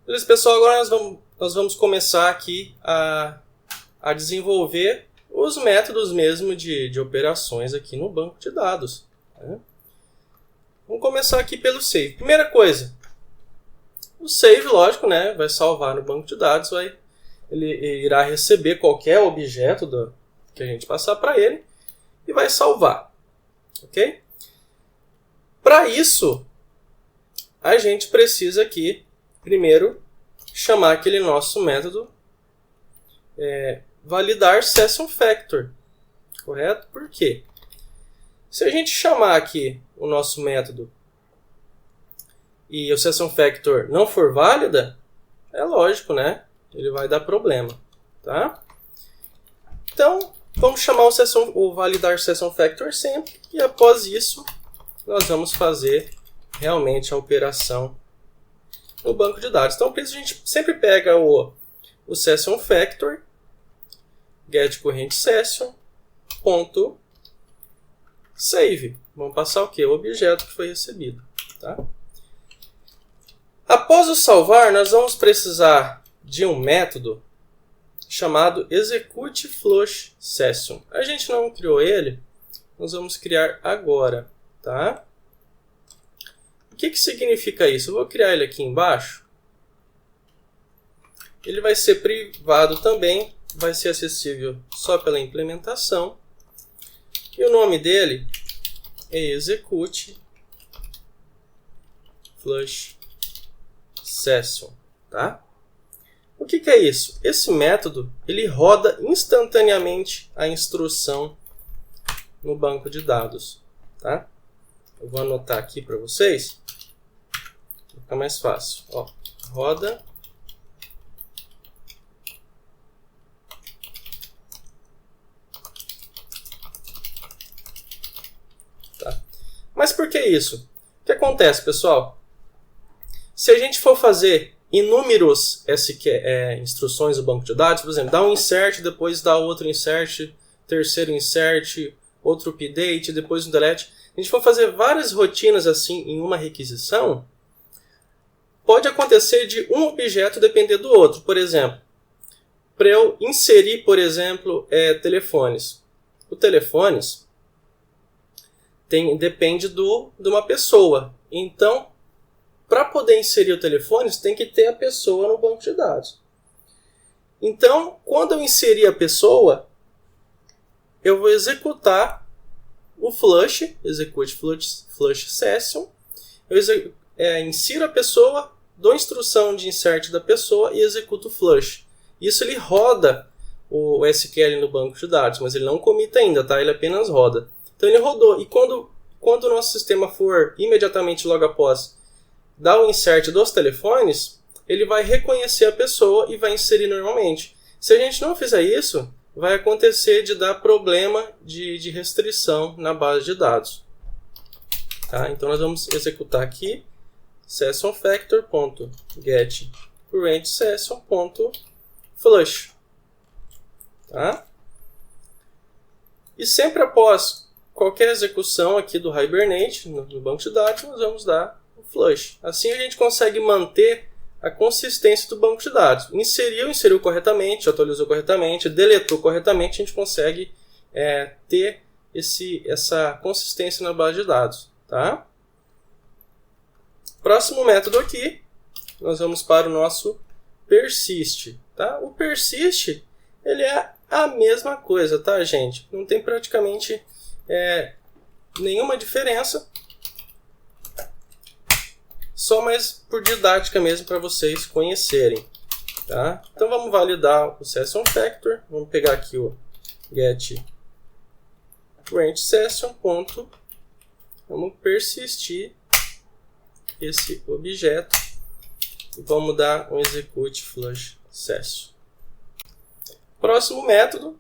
Beleza, pessoal? Agora nós vamos começar aqui a desenvolver os métodos mesmo de operações aqui no banco de dados. Né? Vamos começar aqui pelo save. Primeira coisa, o save, lógico, né, vai salvar no banco de dados, ele irá receber qualquer objeto que a gente passar para ele e vai salvar. Ok? Para isso, a gente precisa aqui, primeiro, chamar aquele nosso método validar session factor. Correto? Por quê? Se a gente chamar aqui o nosso método e o session factor não for válida, é lógico, né? Ele vai dar problema. Tá? Então, vamos chamar o validar session factor sempre e após isso nós vamos fazer realmente a operação no banco de dados. Então, por isso a gente sempre pega o session factor, get corrente session, ponto, save. Vamos passar o quê? O objeto que foi recebido. Tá? Após o salvar, nós vamos precisar de um método chamado execute flush session. A gente não criou ele, nós vamos criar agora. Tá? O que significa isso? Eu vou criar ele aqui embaixo. Ele vai ser privado também, vai ser acessível só pela implementação. E o nome dele é execute flush session. Tá? O que é isso? Esse método ele roda instantaneamente a instrução no banco de dados. Tá? Eu vou anotar aqui para vocês. Vai ficar mais fácil. Ó, roda tá. Mas por que isso? O que acontece, pessoal? Se a gente for fazer inúmeros instruções do banco de dados, por exemplo, dá um insert, depois dá outro insert, terceiro insert, outro update, depois um delete. A gente for fazer várias rotinas assim em uma requisição, pode acontecer de um objeto depender do outro. Por exemplo, para eu inserir, por exemplo, telefones. O telefones depende de uma pessoa. Então, para poder inserir o telefones, tem que ter a pessoa no banco de dados. Então, quando eu inserir a pessoa, eu vou executar o flush, execute flush session, eu insiro a pessoa, dou instrução de insert da pessoa e executo o flush. Isso ele roda o SQL no banco de dados, mas ele não comita ainda, tá? Ele apenas roda. Então ele rodou, e quando o nosso sistema for imediatamente logo após dar o insert dos telefones, ele vai reconhecer a pessoa e vai inserir normalmente. Se a gente não fizer isso, vai acontecer de dar problema de restrição na base de dados. Tá? Então nós vamos executar aqui session factor.get current session.flush. Tá? E sempre após qualquer execução aqui do Hibernate no banco de dados, nós vamos dar o flush. Assim a gente consegue manter a consistência do banco de dados. Inseriu corretamente, atualizou corretamente, deletou corretamente, a gente consegue ter essa consistência na base de dados. Tá? Próximo método aqui, nós vamos para o nosso persist. Tá? O persist ele é a mesma coisa, tá, gente? Não tem praticamente nenhuma diferença. Só mais por didática mesmo para vocês conhecerem. Tá? Então vamos validar o session factor. Vamos pegar aqui o get current session. Vamos persistir esse objeto e vamos dar um execute flush session. Próximo método,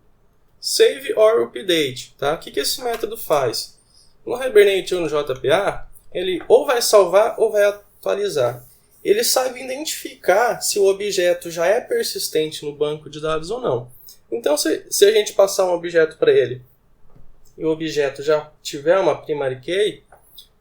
save or update. Tá? O que esse método faz? No Hibernate ou no JPA, ele ou vai salvar ou vai atualizar. Ele sabe identificar se o objeto já é persistente no banco de dados ou não. Então, se a gente passar um objeto para ele e o objeto já tiver uma primary key,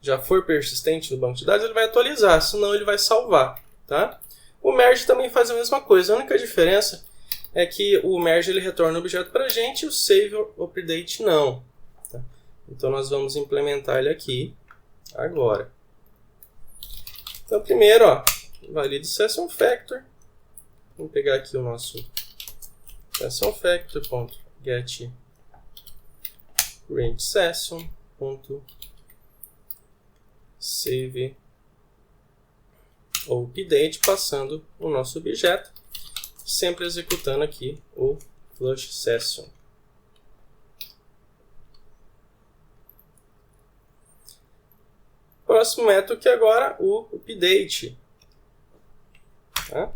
já for persistente no banco de dados, ele vai atualizar, senão ele vai salvar. Tá? O merge também faz a mesma coisa, a única diferença é que o merge ele retorna o objeto para a gente e o save update não. Tá? Então nós vamos implementar ele aqui agora. Então primeiro, valida session factor. Vamos pegar aqui o nosso session factor.get range session.save ou update, passando o nosso objeto, sempre executando aqui o flush session. Próximo método que agora o update. Tá?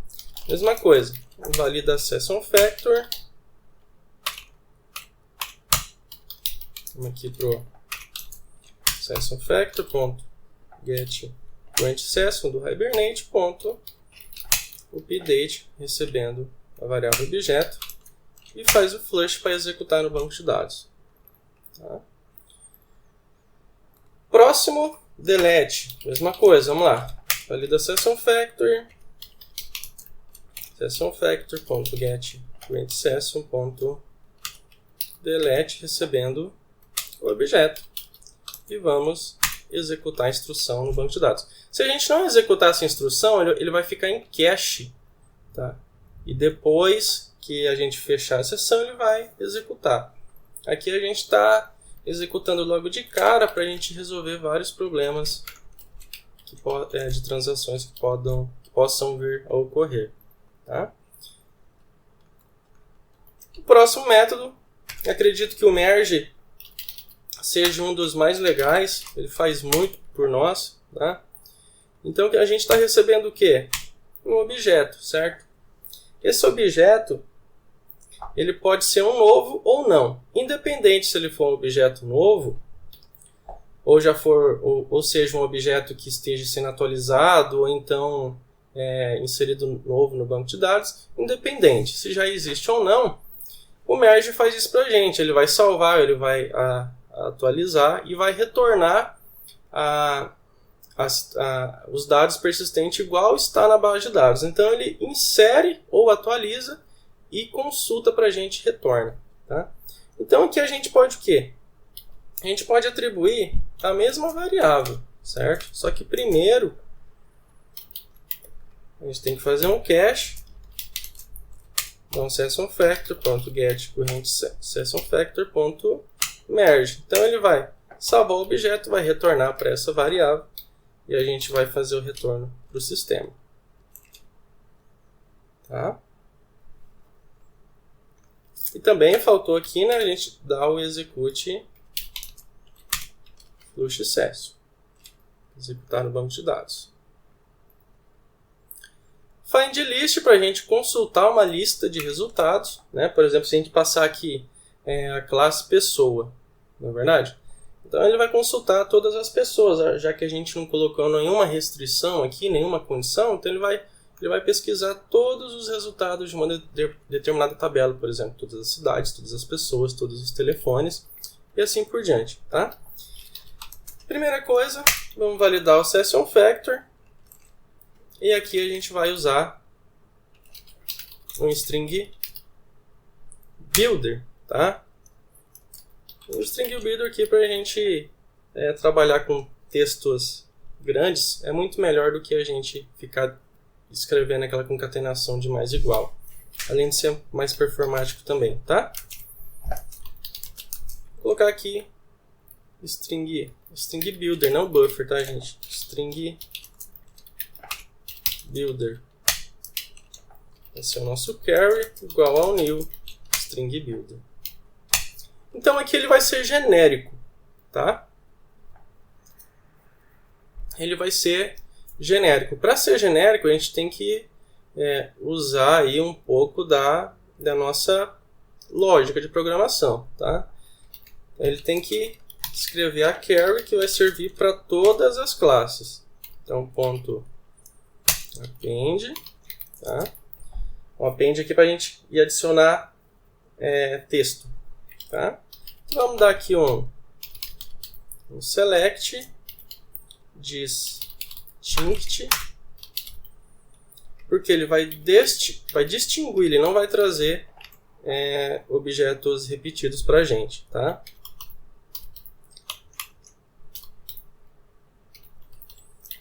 Mesma coisa, valida session factor. Vamos aqui para o session factor.get range session do Hibernate, update, recebendo a variável objeto, e faz o flush para executar no banco de dados. Tá? Próximo, delete, mesma coisa, vamos lá, valida session factor.get range session.delete, recebendo o objeto, e vamos executar a instrução no banco de dados. Se a gente não executar essa instrução, ele vai ficar em cache, tá? E depois que a gente fechar a sessão, ele vai executar. Aqui a gente está executando logo de cara para a gente resolver vários problemas de transações que possam vir a ocorrer. Tá? O próximo método, acredito que o merge seja um dos mais legais, ele faz muito por nós, tá? Então a gente está recebendo o quê? Um objeto, certo? Esse objeto ele pode ser um novo ou não. Independente se ele for um objeto novo, ou seja, um objeto que esteja sendo atualizado, ou então inserido novo no banco de dados, independente se já existe ou não, o merge faz isso para a gente. Ele vai salvar, ele vai atualizar e vai retornar os dados persistentes igual está na base de dados. Então ele insere ou atualiza e consulta para a gente e retorna. Tá? Então aqui a gente pode o quê? A gente pode atribuir a mesma variável, certo? Só que primeiro a gente tem que fazer um cache. Então session factor.get corrente session factor.merge. Então ele vai salvar o objeto, vai retornar para essa variável e a gente vai fazer o retorno para o sistema. Tá? E também faltou aqui, né, a gente dar o execute flush session, executar no banco de dados. Find list para a gente consultar uma lista de resultados, né? Por exemplo, se a gente passar aqui a classe pessoa, não é verdade? Então ele vai consultar todas as pessoas, já que a gente não colocou nenhuma restrição aqui, nenhuma condição, então ele vai pesquisar todos os resultados de uma determinada tabela, por exemplo, todas as cidades, todas as pessoas, todos os telefones e assim por diante, tá? Primeira coisa, vamos validar o session factor e aqui a gente vai usar um string builder, tá? O string builder aqui para a gente trabalhar com textos grandes é muito melhor do que a gente ficar escrevendo aquela concatenação de mais igual, além de ser mais performático também, tá? Vou colocar aqui string builder, não buffer, tá, gente? String builder. Esse é o nosso carry igual ao new string builder. Então aqui ele vai ser genérico, tá? Ele vai ser genérico. Para ser genérico, a gente tem que usar aí um pouco da nossa lógica de programação, tá? Ele tem que escrever a carry que vai servir para todas as classes. Então, ponto append, tá? Um append aqui para a gente ir adicionar texto, tá? Então, vamos dar aqui um select distinct porque ele vai distinguir, ele não vai trazer objetos repetidos para a gente, tá?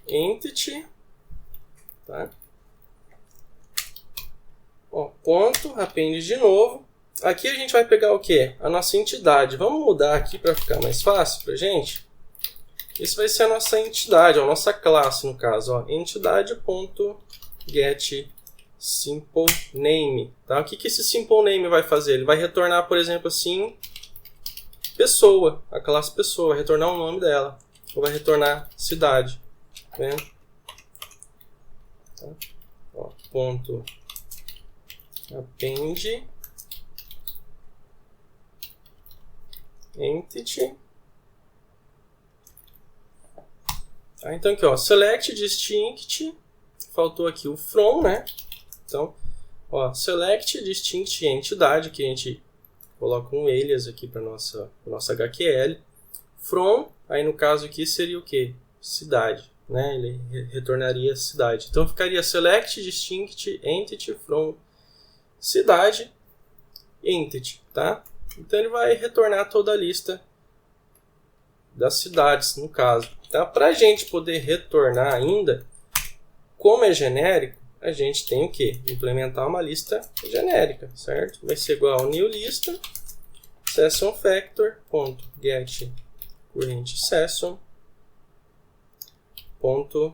Entity, tá? Ó, ponto, append de novo. Aqui a gente vai pegar o que? A nossa entidade. Vamos mudar aqui para ficar mais fácil para a gente. Isso vai ser a nossa entidade, a nossa classe no caso. Ó, entidade.getSimpleName. Tá? O que esse SimpleName vai fazer? Ele vai retornar, por exemplo, assim, pessoa, a classe pessoa, vai retornar o nome dela. Ou vai retornar cidade. Tá? Ó, ponto append entity. Tá, então aqui, ó, select distinct, faltou aqui o from, né? Então, ó, select distinct entidade, que a gente coloca um alias aqui para nossa HQL. From, aí no caso aqui seria o que? Cidade, né? Ele retornaria cidade. Então ficaria select distinct entity from cidade entity, tá? Então ele vai retornar toda a lista das cidades, no caso. Tá? Para a gente poder retornar ainda, como é genérico, a gente tem o que? Implementar uma lista genérica, certo? Vai ser igual ao new lista, session factor.get current session ponto,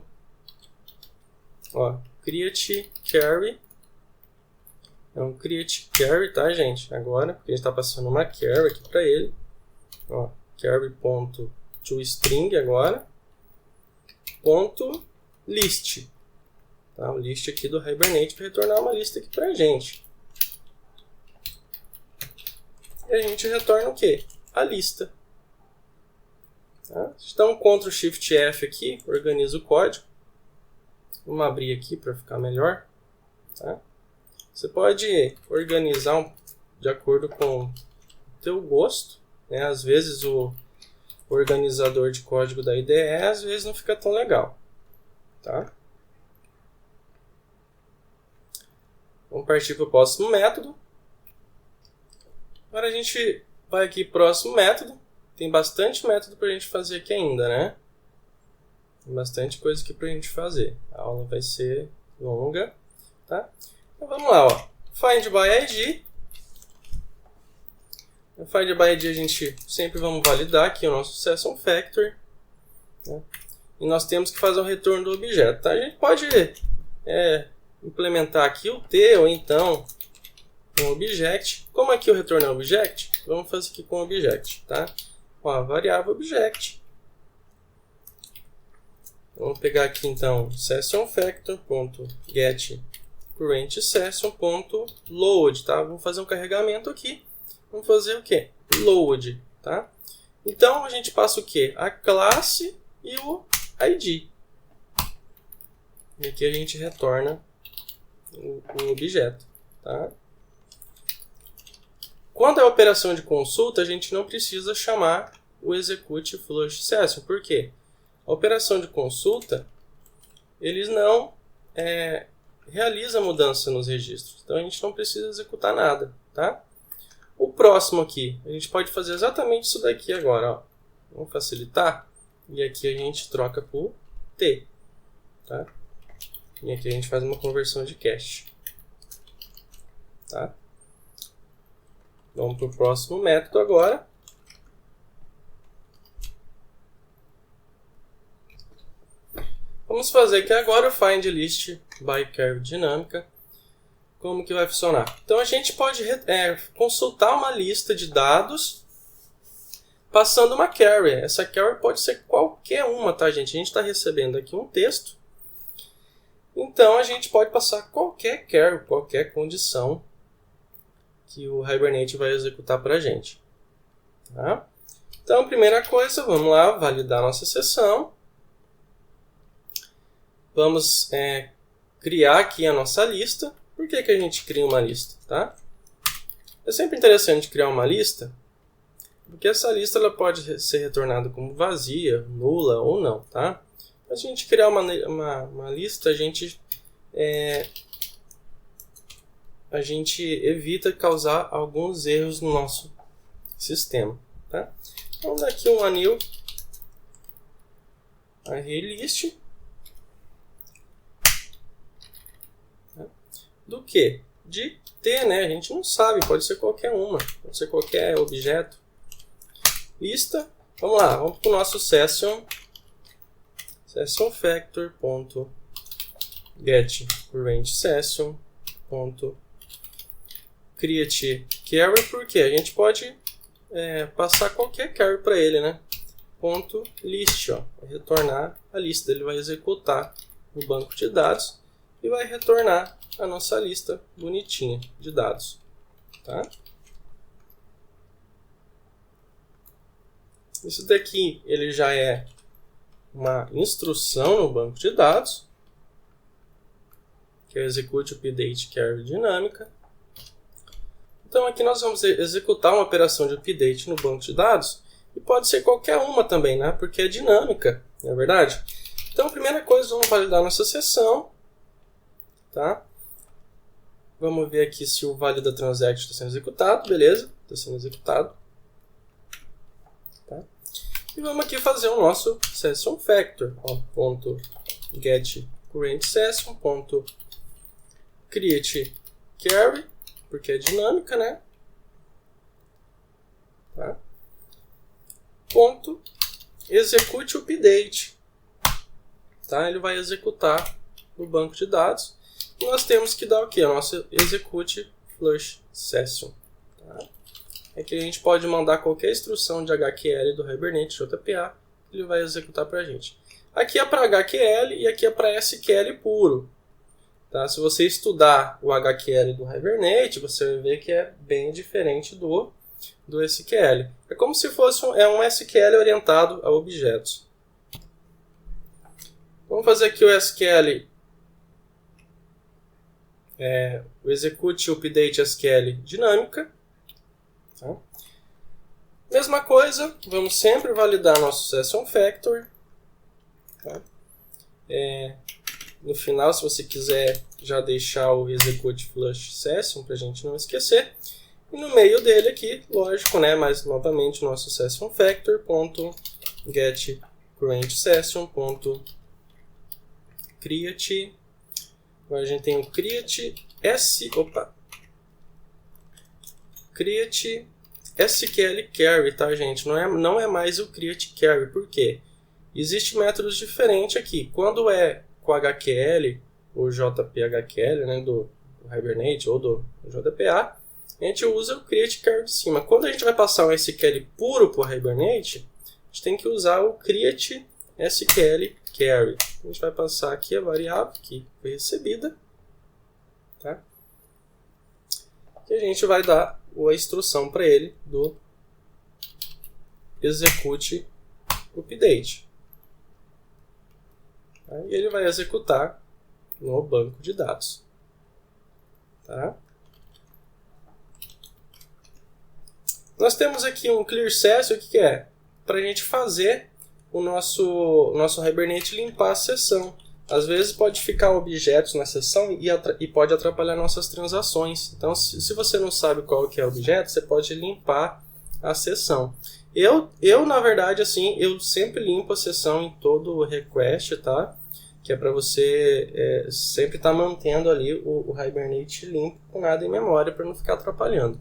ó, create carry. É um create carry, tá, gente? Agora, porque a gente está passando uma carry aqui para ele. Ó, carry.toString agora. Ponto list. Tá? O list aqui do Hibernate para retornar uma lista aqui para a gente. E a gente retorna o quê? A lista. Tá? Então, Ctrl Shift F aqui, organiza o código. Vamos abrir aqui para ficar melhor. Tá? Você pode organizar de acordo com o teu gosto, né? Às vezes o organizador de código da IDE às vezes não fica tão legal, tá? Vamos partir para o próximo método. Agora a gente vai aqui para o próximo método. Tem bastante método para a gente fazer aqui ainda, né? Tem bastante coisa aqui para a gente fazer. A aula vai ser longa, tá? Então vamos lá, ó. Find by ID. No Find by ID a gente sempre vamos validar aqui o nosso session factor, né? E nós temos que fazer o retorno do objeto, tá? A gente pode implementar aqui o T ou então um object. Como aqui o retorno é object, vamos fazer aqui com object, tá? Ó, variável object. Vamos pegar aqui então session factor.get current session.load, tá? Vamos fazer um carregamento aqui. Vamos fazer o que? Load, tá? Então a gente passa o que? A classe e o ID. E aqui a gente retorna o objeto, tá? Quando é operação de consulta, a gente não precisa chamar o execute flush session. Por quê? A operação de consulta, eles não realizam mudança nos registros. Então a gente não precisa executar nada, tá? O próximo aqui, a gente pode fazer exatamente isso daqui agora, ó. Vamos facilitar. E aqui a gente troca por T, tá? E aqui a gente faz uma conversão de cache, tá? Vamos para o próximo método agora. Vamos fazer aqui agora o find list by carry dinâmica. Como que vai funcionar? Então a gente pode consultar uma lista de dados passando uma carry. Essa carry pode ser qualquer uma, tá, gente? A gente está recebendo aqui um texto. Então a gente pode passar qualquer carry, qualquer condição que o Hibernate vai executar para a gente. Tá? Então, primeira coisa, vamos lá validar nossa sessão. Vamos criar aqui a nossa lista. Por que a gente cria uma lista? Tá? É sempre interessante criar uma lista, porque essa lista ela pode ser retornada como vazia, nula ou não. Tá? Para a gente criar uma lista, a gente a gente evita causar alguns erros no nosso sistema. Tá? Vamos dar aqui um anil ArrayList. Do que? De T, né? A gente não sabe, pode ser qualquer uma, pode ser qualquer objeto. Lista, vamos lá, vamos para o nosso sessionFactor.getRangeSession.createCarry, porque a gente pode passar qualquer carry para ele, né? .list, ó, vai retornar a lista, ele vai executar no banco de dados e vai retornar a nossa lista bonitinha de dados. Tá? Isso daqui ele já é uma instrução no banco de dados, que é o execute update carry dinâmica. Então aqui nós vamos executar uma operação de update no banco de dados, e pode ser qualquer uma também, né? Porque é dinâmica, não é verdade? Então a primeira coisa, vamos validar nossa sessão. Tá? Vamos ver aqui se o valida transact está sendo executado. Beleza, está sendo executado. Tá? E vamos aqui fazer o nosso session factor. .getCurrentSession.createCarry, porque é dinâmica, né? Tá? .executeUpdate. Tá? Ele vai executar no banco de dados. E nós temos que dar o que? A nossa execute flush session. Tá? Aqui a gente pode mandar qualquer instrução de HQL do Hibernate JPA, ele vai executar para a gente. Aqui é para HQL e aqui é para SQL puro. Tá? Se você estudar o HQL do Hibernate, você vai ver que é bem diferente do SQL. É como se fosse um SQL orientado a objetos. Vamos fazer aqui o SQL. O execute update SQL dinâmica. Tá? Mesma coisa, vamos sempre validar nosso session factor. Tá? No final, se você quiser já deixar o execute flush session para a gente não esquecer. E no meio dele aqui, lógico, né? Mas novamente nosso session factor.getRangeSession.create. Agora a gente tem o create SQL carry, tá, gente? Não é mais o create carry. Por quê? Existem métodos diferentes aqui. Quando é com HQL, ou JPHQL, né, do Hibernate ou do JPA, a gente usa o create carry de cima. Quando a gente vai passar um SQL puro para o Hibernate, a gente tem que usar o create SQL carry. A gente vai passar aqui a variável que foi recebida. Tá? E a gente vai dar a instrução para ele do execute update. Tá? E ele vai executar no banco de dados. Tá? Nós temos aqui um clear session, o que é? Para a gente fazer o nosso Hibernate limpar a sessão. Às vezes pode ficar objetos na sessão e pode atrapalhar nossas transações. Então, se você não sabe qual que é o objeto, você pode limpar a sessão. Eu na verdade, assim, eu sempre limpo a sessão em todo request, tá? Que é para você sempre estar mantendo ali o Hibernate limpo com nada em memória para não ficar atrapalhando.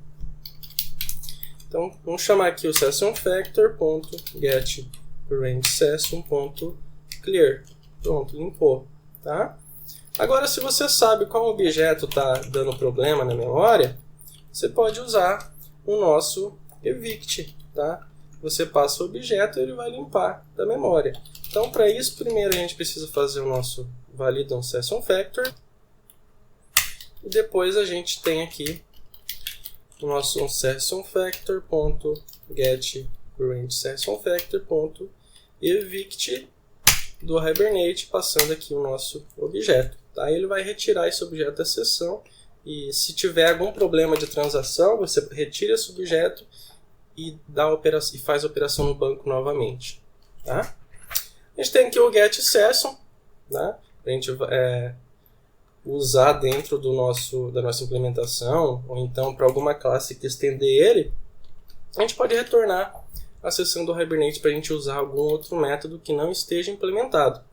Então, vamos chamar aqui o sessionFactor.getRangeSession.clear. Pronto, limpou. Tá? Agora, se você sabe qual objeto está dando problema na memória, você pode usar o nosso evict. Tá? Você passa o objeto e ele vai limpar da memória. Então, para isso, primeiro a gente precisa fazer o nosso validam sessionFactor. E depois a gente tem aqui o nosso sessionFactor.getRangeSessionFactor.evict do Hibernate, passando aqui o nosso objeto. Tá? Ele vai retirar esse objeto da sessão e se tiver algum problema de transação, você retira esse objeto e faz a operação no banco novamente. Tá? A gente tem aqui o getSession. Tá? A gente usar dentro da nossa implementação, ou então para alguma classe que estender ele, a gente pode retornar a sessão do Hibernate para a gente usar algum outro método que não esteja implementado.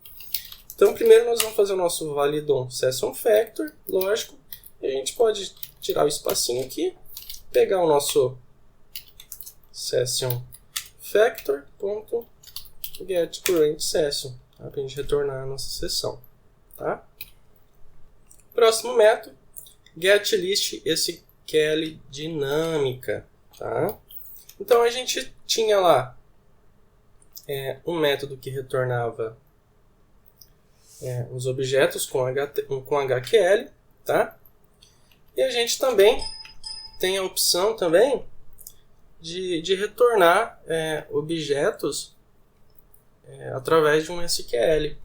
Então, primeiro nós vamos fazer o nosso validon session factor, lógico, e a gente pode tirar o espacinho aqui, pegar o nosso session factor.getCurrentSession, tá? Para a gente retornar a nossa sessão. Tá? Próximo método, getListSQL dinâmica. Tá? Então a gente tinha lá um método que retornava os objetos com HQL, tá? E a gente também tem a opção também de retornar objetos através de um SQL,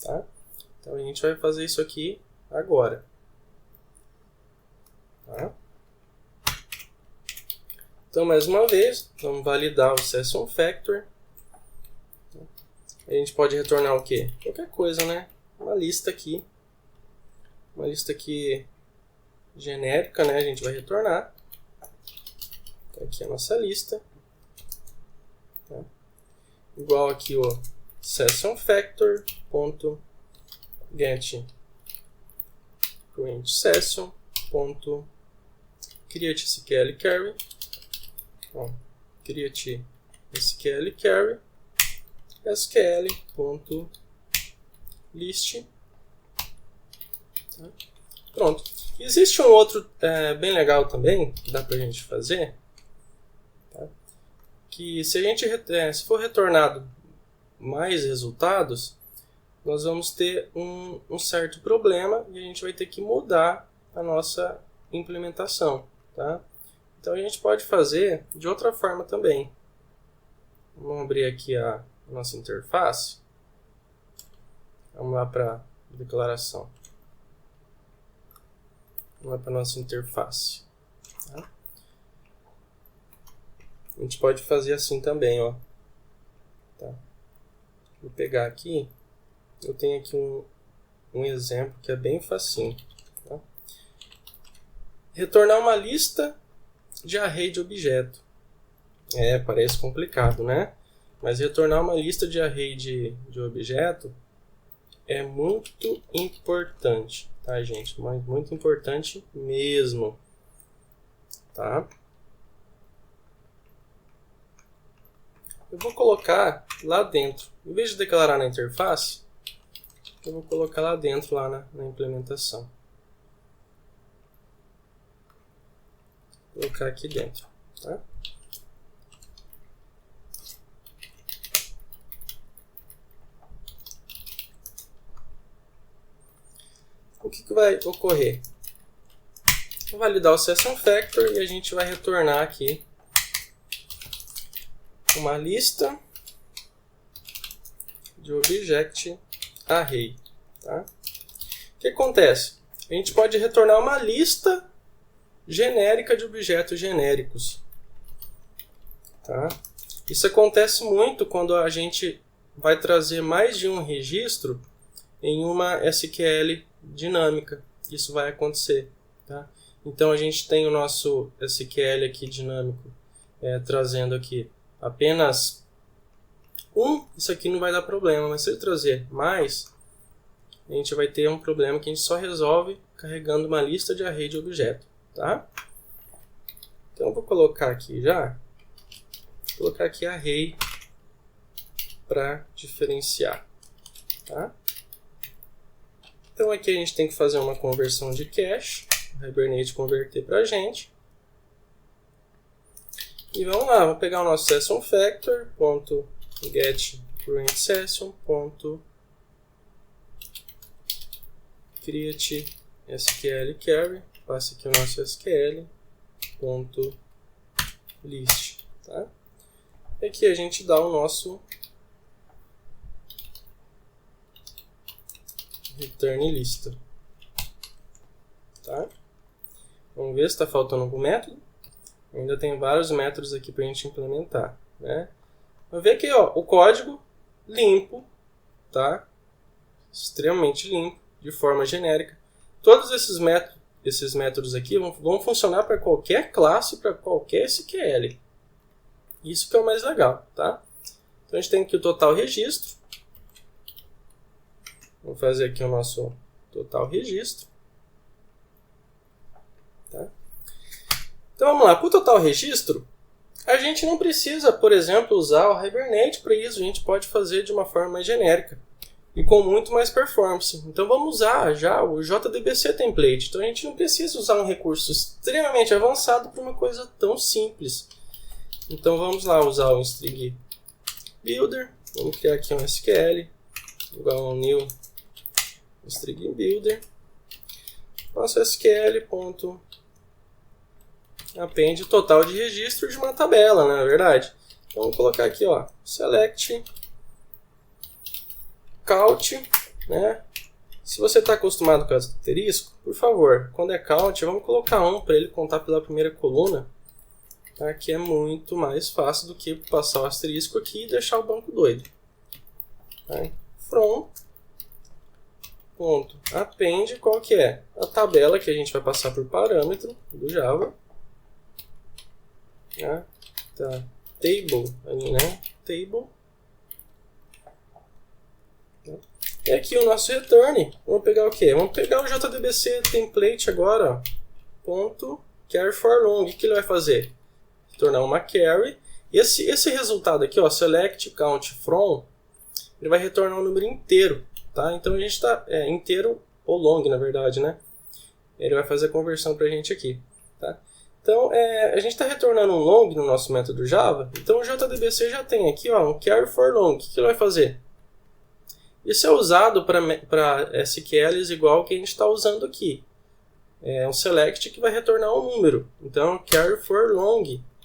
tá? Então a gente vai fazer isso aqui agora, tá? Então mais uma vez vamos validar o session factor. A gente pode retornar o quê? Qualquer coisa, né? Uma lista aqui genérica, né? A gente vai retornar. Tá aqui a nossa lista. Tá? Igual aqui o session factor.getCurrentSession.create SQL query. Create SQL query SQL.list. Tá? Pronto. Existe um outro bem legal também que dá para a gente fazer, tá? Que se for retornado mais resultados, nós vamos ter um certo problema e a gente vai ter que mudar a nossa implementação, tá? Então a gente pode fazer de outra forma também. Vamos abrir aqui a nossa interface. Vamos lá para a declaração. Vamos lá para a nossa interface. Tá? A gente pode fazer assim também, ó. Tá? Vou pegar aqui. Eu tenho aqui um exemplo que é bem facinho. Tá? Retornar uma lista de array de objeto. Parece complicado, né? Mas retornar uma lista de array de objeto é muito importante, tá, gente? Mas muito importante mesmo, tá? Eu vou colocar lá dentro, em vez de declarar na interface, eu vou colocar lá dentro, lá na implementação. Vou colocar aqui dentro, tá? O que vai ocorrer? Vou validar o session factor e a gente vai retornar aqui uma lista de object array. Tá? O que acontece? A gente pode retornar uma lista genérica de objetos genéricos. Tá? Isso acontece muito quando a gente vai trazer mais de um registro em uma SQL dinâmica. Isso vai acontecer. Tá? Então a gente tem o nosso SQL aqui dinâmico trazendo aqui apenas isso aqui não vai dar problema, mas se ele trazer mais, a gente vai ter um problema que a gente só resolve carregando uma lista de array de objeto. Tá? Então eu vou colocar aqui array para diferenciar. Tá? Então aqui a gente tem que fazer uma conversão de cache, o Hibernate converter para a gente. E vamos lá, vamos pegar o nosso session factor.getCurrentSession.create SQL query, passa aqui o nosso SQL.list, tá? E aqui a gente dá o nosso return lista, tá? Vamos ver se está faltando algum método. Ainda tem vários métodos aqui para a gente implementar, né? Vamos ver aqui, ó, o código limpo, tá? Extremamente limpo, de forma genérica. Todos esses métodos aqui vão funcionar para qualquer classe, para qualquer SQL. Isso que é o mais legal, tá? Então a gente tem aqui o total registro. Vamos fazer aqui o nosso total registro. Tá? Então vamos lá, para o total registro, a gente não precisa, por exemplo, usar o Hibernate para isso. A gente pode fazer de uma forma mais genérica e com muito mais performance. Então vamos usar já o JDBC template. Então a gente não precisa usar um recurso extremamente avançado para uma coisa tão simples. Então vamos lá usar o string builder. Vamos criar aqui um SQL igual a um new string builder. Nosso SQL append o total de registro de uma tabela, não é verdade? Então vamos colocar aqui, ó, select count, né? Se você está acostumado com asterisco, por favor, quando é count, vamos colocar 1 para ele contar pela primeira coluna, tá? Que é muito mais fácil do que passar o asterisco aqui e deixar o banco doido. Tá? From append, qual que é? A tabela que a gente vai passar por parâmetro do Java. Tá. Table, ali, né? Table. E aqui o nosso return. Vamos pegar o quê? Vamos pegar o JDBC template agora. Ponto carry for long. O que ele vai fazer? Retornar uma carry. Esse resultado aqui, ó, select count from, ele vai retornar um número inteiro. Tá? Então a gente está inteiro ou long, na verdade, né? Ele vai fazer a conversão para a gente aqui. Tá? Então, a gente está retornando um long no nosso método Java. Então, o JDBC já tem aqui, ó, um carry for long. O que ele vai fazer? Isso é usado para SQLs igual que a gente está usando aqui. É um select que vai retornar um número. Então, carry for long.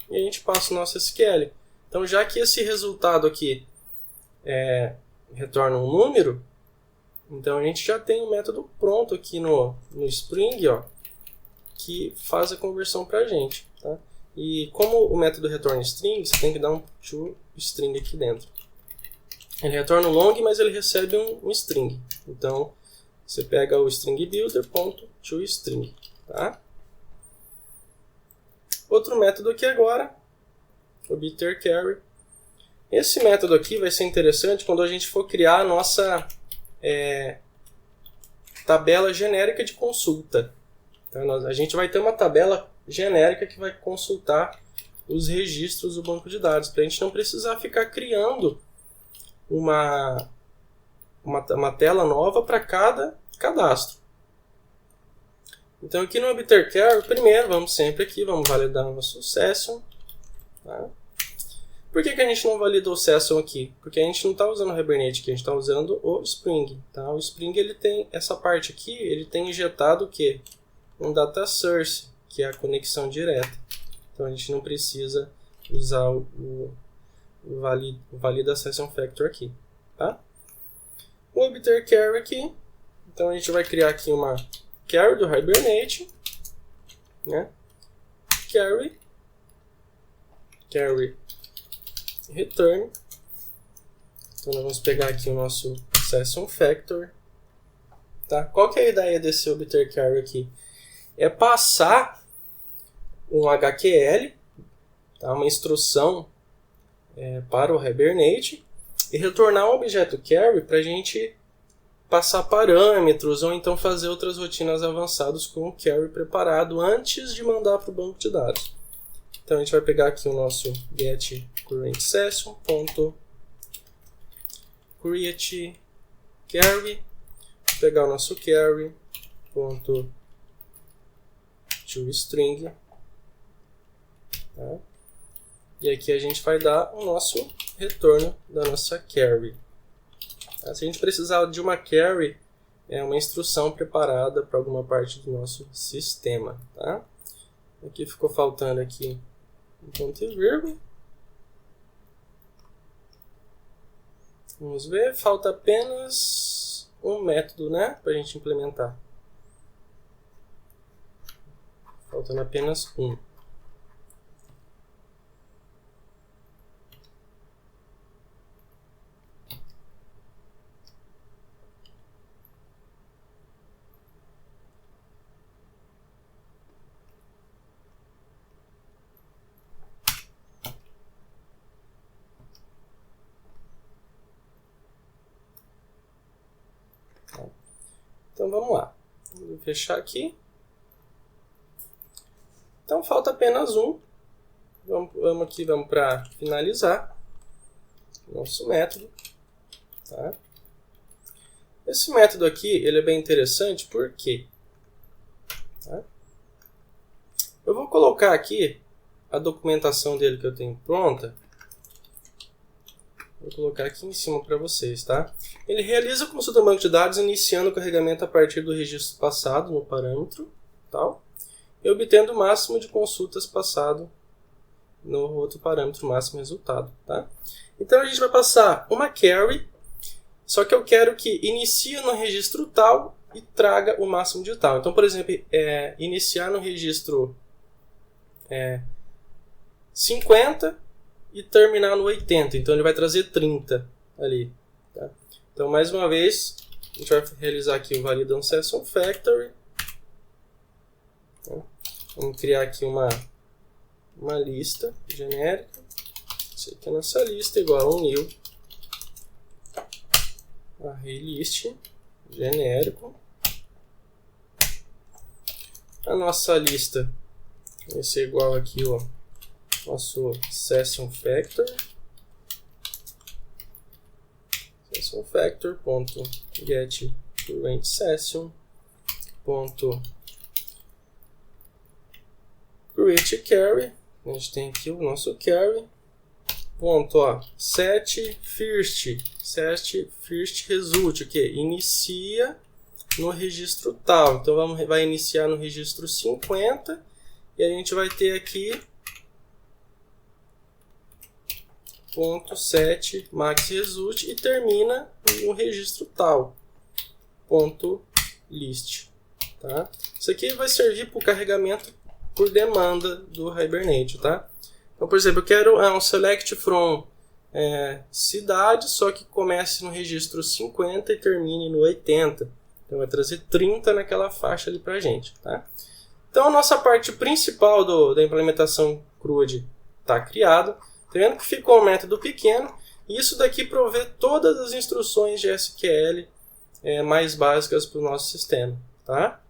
E a gente passa o nosso SQL. Então, já que esse resultado aqui retorna um número, então a gente já tem um método pronto aqui no Spring, ó, que faz a conversão para a gente. Tá? E como o método retorna string, você tem que dar um toString aqui dentro. Ele retorna um long, mas ele recebe um string. Então, você pega o string builder.toString. Tá? Outro método aqui agora, obter carry. Esse método aqui vai ser interessante quando a gente for criar a nossa tabela genérica de consulta. A gente vai ter uma tabela genérica que vai consultar os registros do banco de dados, para a gente não precisar ficar criando uma tela nova para cada cadastro. Então aqui no obter carry, primeiro vamos validar o nosso session. Tá? Por que a gente não validou o session aqui? Porque a gente não está usando o Hibernate aqui, a gente está usando o Spring. Tá? O Spring ele tem essa parte aqui, ele tem injetado o quê? Um data source, que é a conexão direta. Então a gente não precisa usar o valida session factor aqui. Tá? O obter carry aqui, então a gente vai criar aqui uma carry do Hibernate, né? Carry return. Então nós vamos pegar aqui o nosso session factor. Tá? Qual que é a ideia desse obter carry aqui? É passar um HQL, tá? Uma instrução para o Hibernate e retornar um objeto carry para a gente passar parâmetros ou então fazer outras rotinas avançadas com o carry preparado antes de mandar para o banco de dados. Então a gente vai pegar aqui o nosso get current session create carry, pegar o nosso carry toString, tá? E aqui a gente vai dar o nosso retorno da nossa carry. Tá? Se a gente precisar de uma carry, é uma instrução preparada para alguma parte do nosso sistema. Tá? Aqui ficou faltando aqui um ponto e vírgula. Vamos ver, falta apenas um método, né, para a gente implementar. Faltando apenas um. vamos lá. Vou fechar aqui. Então falta apenas um. Vamos para finalizar nosso método. Tá? Esse método aqui ele é bem interessante porque eu vou colocar aqui a documentação dele que eu tenho pronta. Vou colocar aqui em cima para vocês, tá? Ele realiza a consulta do banco de dados iniciando o carregamento a partir do registro passado no parâmetro, tal, e obtendo o máximo de consultas passado no outro parâmetro máximo resultado, tá? Então a gente vai passar uma query, só que eu quero que inicie no registro tal e traga o máximo de tal. Então, por exemplo, iniciar no registro 50 e terminar no 80. Então ele vai trazer 30 ali. Tá? Então, mais uma vez, a gente vai realizar aqui o validando session factory. Tá? Vamos criar aqui uma lista genérica. Isso aqui é a nossa lista, igual a um new array list genérico. A nossa lista vai ser igual aqui, ó, nosso session factor. Session factor ponto get current session ponto create carry. A gente tem aqui o nosso carry. Ponto, ó, set first result, que inicia no registro tal. Então vai iniciar no registro 50 e a gente vai ter aqui ponto set max result e termina no registro tal. Ponto list, tá? Isso aqui vai servir para o carregamento por demanda do Hibernate, tá? Então, por exemplo, eu quero um select from cidade, só que comece no registro 50 e termine no 80. Então vai trazer 30 naquela faixa ali pra gente, tá? Então a nossa parte principal da implementação CRUD está criada. Tá vendo que ficou um método pequeno? E isso daqui provê todas as instruções de SQL mais básicas para o nosso sistema, tá?